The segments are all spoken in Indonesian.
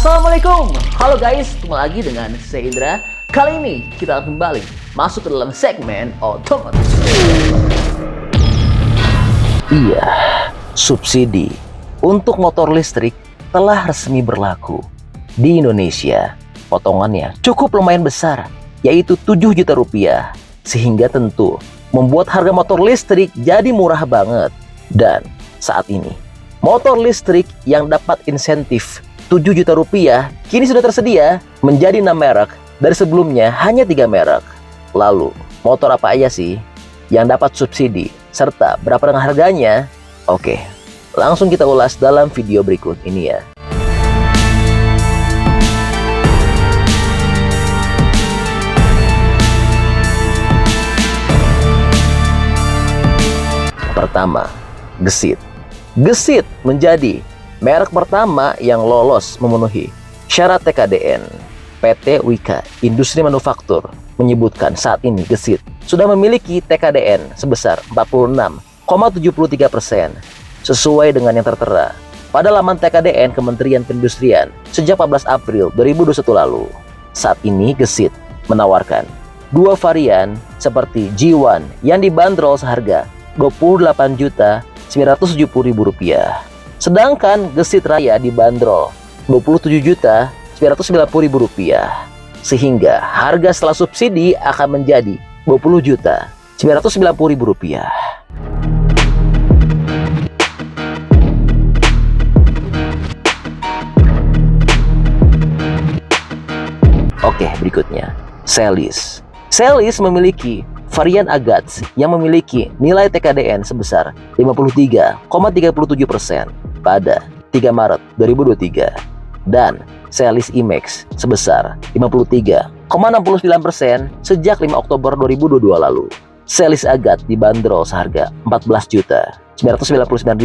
Assalamualaikum, halo guys, kembali lagi dengan saya Indra. Kali ini kita akan kembali masuk ke dalam segmen otomotif. Iya, subsidi untuk motor listrik telah resmi berlaku di Indonesia. Potongannya cukup lumayan besar, yaitu 7 juta rupiah, sehingga tentu membuat harga motor listrik jadi murah banget. Dan saat ini motor listrik yang dapat insentif 7 juta rupiah kini sudah tersedia menjadi 6 merek dari sebelumnya hanya 3 merek. Lalu, motor apa aja sih yang dapat subsidi serta berapa dengan harganya? Oke, langsung kita ulas dalam video berikut ini ya. Pertama, Gesit. Gesit menjadi merek pertama yang lolos memenuhi syarat TKDN. PT Wika Industri Manufaktur menyebutkan saat ini Gesit sudah memiliki TKDN sebesar 46,73% sesuai dengan yang tertera pada laman TKDN Kementerian Perindustrian sejak 14 April 2021 lalu. Saat ini Gesit menawarkan dua varian seperti G1 yang dibanderol seharga Rp28.970.000. Sedangkan Gesit Raya dibanderol Rp27.990.000, sehingga harga setelah subsidi akan menjadi Rp20.990.000. Oke, berikutnya Celis. Celis memiliki varian Agats yang memiliki nilai TKDN sebesar 53,37% pada 3 Maret 2023 dan Celis IMAX sebesar 53,69% sejak 5 Oktober 2022 lalu. Celis Agats dibanderol seharga Rp14.999.000.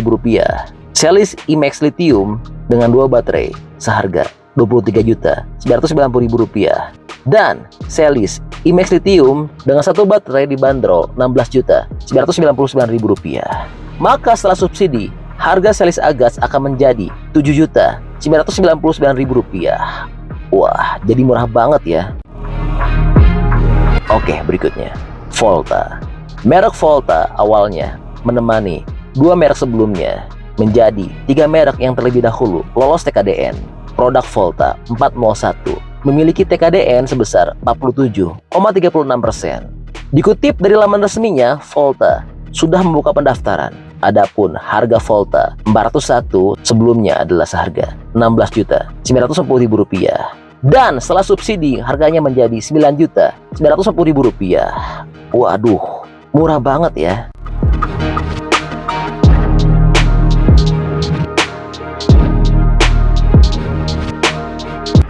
Celis IMAX Lithium dengan 2 baterai seharga Rp23.990.000 dan Celis IMAX Lithium dengan 1 baterai dibanderol Rp16.999.000. Maka setelah subsidi, harga Celis Agats akan menjadi Rp7.999.000. Wah, jadi murah banget ya. Oke, berikutnya Volta. Merek Volta awalnya menemani 2 merek sebelumnya menjadi 3 merek yang terlebih dahulu lolos TKDN. Produk Volta 401 memiliki TKDN sebesar 47,36%. Dikutip dari laman resminya, Volta sudah membuka pendaftaran. Adapun harga Volta 401 sebelumnya adalah seharga Rp16.910.000 dan setelah subsidi harganya menjadi Rp9.910.000. Waduh, murah banget ya.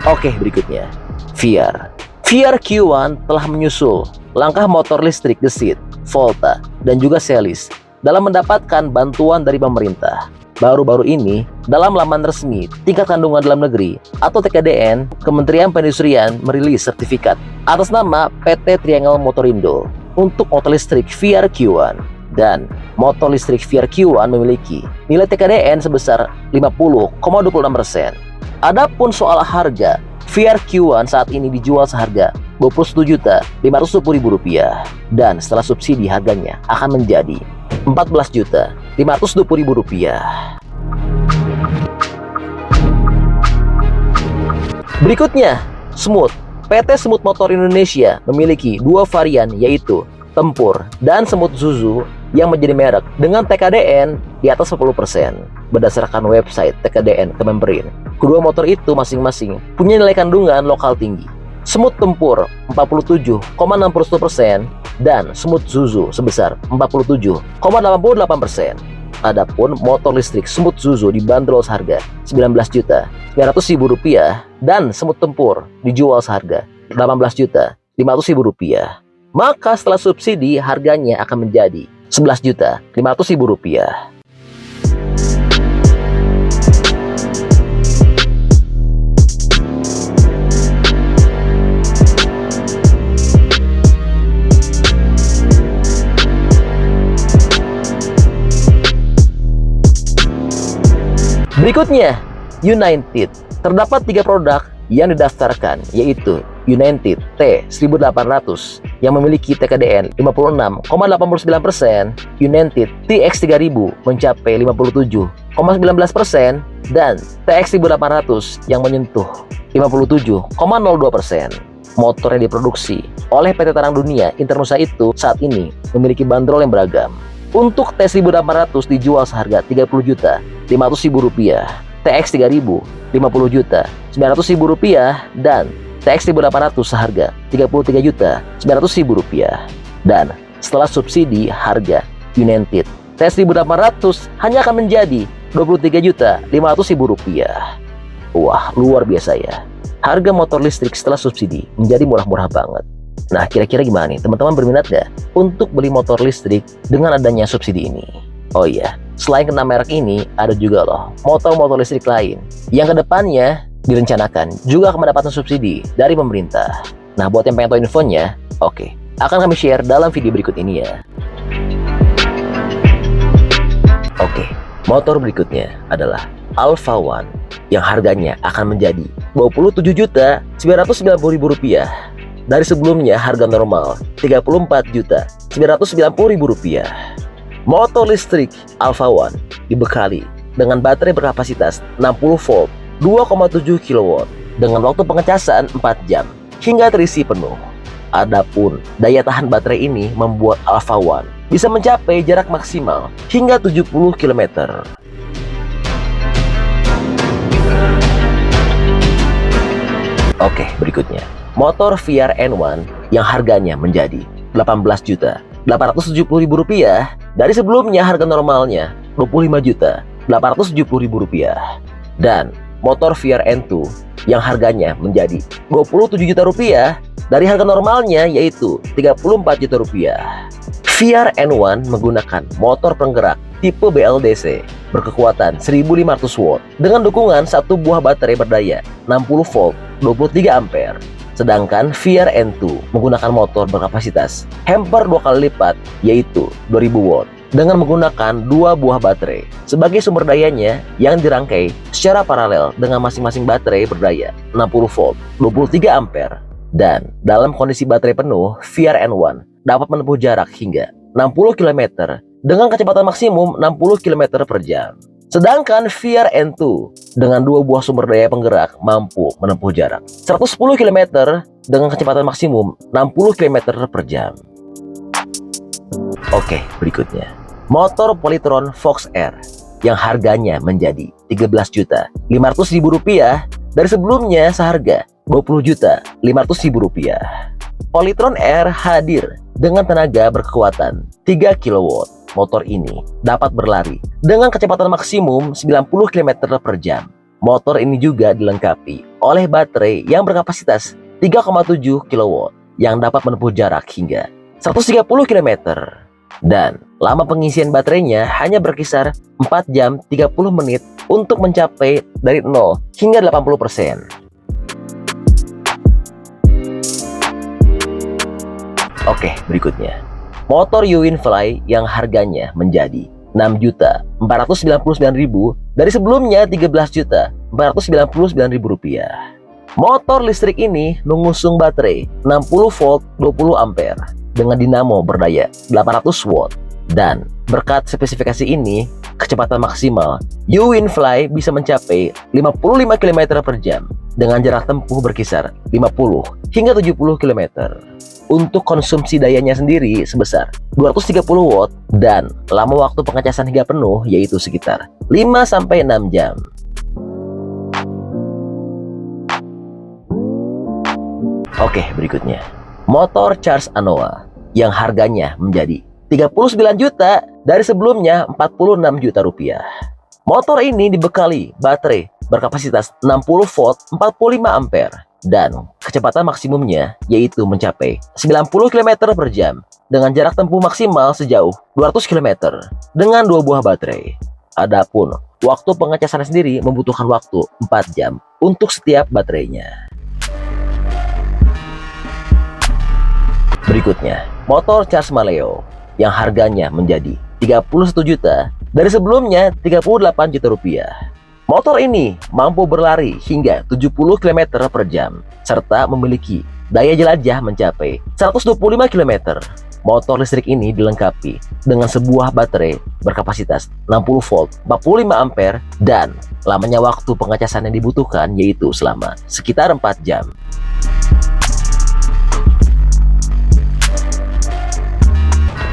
Oke, berikutnya VR. VR Q1 telah menyusul langkah motor listrik Gesit, Volta, dan juga Celis dalam mendapatkan bantuan dari pemerintah. Baru-baru ini, dalam laman resmi Tingkat Kandungan Dalam Negeri atau TKDN, Kementerian Perindustrian merilis sertifikat atas nama PT Triangle Motorindo untuk motor listrik VR Q1. Dan motor listrik VR Q1 memiliki nilai TKDN sebesar 50,26%. Adapun soal harga, VR Q1 saat ini dijual seharga Rp27.510.000 dan setelah subsidi harganya akan menjadi Rp14.520.000. Berikutnya, Smooth. PT Smooth Motor Indonesia memiliki 2 varian yaitu Tempur dan Smooth Zuzu yang menjadi merek dengan TKDN di atas 10%. Berdasarkan website TKDN Kemenperin, kedua motor itu masing-masing punya nilai kandungan lokal tinggi. Smooth Tempur 47,61% dan Smooth Zuzu sebesar 47,88%. Adapun motor listrik Smooth Zuzu dibanderol seharga Rp19.900.000 dan Smooth Tempur dijual seharga Rp18.500.000. Maka setelah subsidi harganya akan menjadi Rp11.500.000. Berikutnya, United. Terdapat 3 produk yang didaftarkan, yaitu Unentit T1800 yang memiliki TKDN 56,89%, Unentit TX3000 mencapai 57,19%, dan TX1800 yang menyentuh 57,02%. Motor yang diproduksi oleh PT Tarang Dunia Internusa itu saat ini memiliki bandrol yang beragam. Untuk T1800 dijual seharga Rp30.500.000, TX3000 Rp50.900.000, dan TX1800 seharga Rp33.900.000. Dan setelah subsidi harga Unentit T1800 hanya akan menjadi Rp23.500.000. Wah, luar biasa ya. Harga motor listrik setelah subsidi menjadi murah-murah banget. Nah, kira-kira gimana nih? Teman-teman berminat gak untuk beli motor listrik dengan adanya subsidi ini? Oh iya, selain kena merek ini, ada juga loh motor-motor listrik lain yang kedepannya direncanakan juga akan mendapatkan subsidi dari pemerintah. Nah, buat yang pengen tahu infonya, oke, akan kami share dalam video berikut ini ya. Oke, motor berikutnya adalah Alpha One yang harganya akan menjadi Rp27.990.000 dari sebelumnya harga normal Rp34.990.000. Motor listrik Alpha One dibekali dengan baterai berkapasitas 60 volt 2,7 kW dengan waktu pengecasan 4 jam hingga terisi penuh. Adapun daya tahan baterai ini membuat Alpha One bisa mencapai jarak maksimal hingga 70 km. Oke, berikutnya motor VR N1 yang harganya menjadi Rp18.870.000 dari sebelumnya harga normalnya Rp25.870.000. Dan motor VR N2 yang harganya menjadi Rp27 juta dari harga normalnya yaitu Rp34 juta. VR N1 menggunakan motor penggerak tipe BLDC berkekuatan 1500 watt dengan dukungan satu buah baterai berdaya 60 volt 23 ampere. Sedangkan VR N2 menggunakan motor berkapasitas hampir 2 kali lipat yaitu 2000 watt dengan menggunakan 2 buah baterai sebagai sumber dayanya yang dirangkai secara paralel dengan masing-masing baterai berdaya 60 volt 23 ampere. Dan dalam kondisi baterai penuh, VR N1 dapat menempuh jarak hingga 60 km dengan kecepatan maksimum 60 km per jam. Sedangkan VR N2 dengan 2 buah sumber daya penggerak mampu menempuh jarak 110 km dengan kecepatan maksimum 60 km per jam. Oke, berikutnya motor Polytron Fox R yang harganya menjadi Rp13.500.000 dari sebelumnya seharga Rp20.500.000. Polytron R hadir dengan tenaga berkekuatan 3 kW. Motor ini dapat berlari dengan kecepatan maksimum 90 km per jam. Motor ini juga dilengkapi oleh baterai yang berkapasitas 3,7 kW yang dapat menempuh jarak hingga 130 km. Dan lama pengisian baterainya hanya berkisar 4 jam 30 menit untuk mencapai dari 0 hingga 80%. Oke, berikutnya motor Uwinfly yang harganya menjadi Rp6.499.000 dari sebelumnya Rp13.499.000. Motor listrik ini mengusung baterai 60 volt 20 ampere dengan dinamo berdaya 800 watt. Dan berkat spesifikasi ini, kecepatan maksimal Uwinfly bisa mencapai 55 km per jam dengan jarak tempuh berkisar 50 hingga 70 km. Untuk konsumsi dayanya sendiri sebesar 230 watt dan lama waktu pengecasan hingga penuh yaitu sekitar 5-6 jam. Oke, berikutnya motor Charge Anoa yang harganya menjadi 39 juta dari sebelumnya 46 juta rupiah. Motor ini dibekali baterai berkapasitas 60 volt 45 ampere dan kecepatan maksimumnya yaitu mencapai 90 km per jam dengan jarak tempuh maksimal sejauh 200 km dengan 2 buah baterai. Adapun waktu pengecasan sendiri membutuhkan waktu 4 jam untuk setiap baterainya. Berikutnya, motor Charge Maleo yang harganya menjadi 31 juta dari sebelumnya 38 juta rupiah. Motor ini mampu berlari hingga 70 km per jam, serta memiliki daya jelajah mencapai 125 km. Motor listrik ini dilengkapi dengan sebuah baterai berkapasitas 60 volt 45 ampere dan lamanya waktu pengecasan yang dibutuhkan yaitu selama sekitar 4 jam.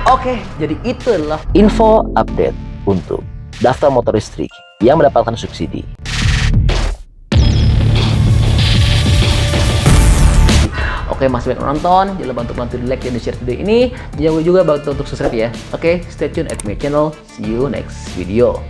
Oke, jadi itu adalah info update untuk daftar motor listrik yang mendapatkan subsidi. Oke, masih banyak menonton, jangan lupa untuk bantu di like dan di share video ini. Jangan lupa juga bantu untuk subscribe ya. Oke, stay tune at my channel. See you next video.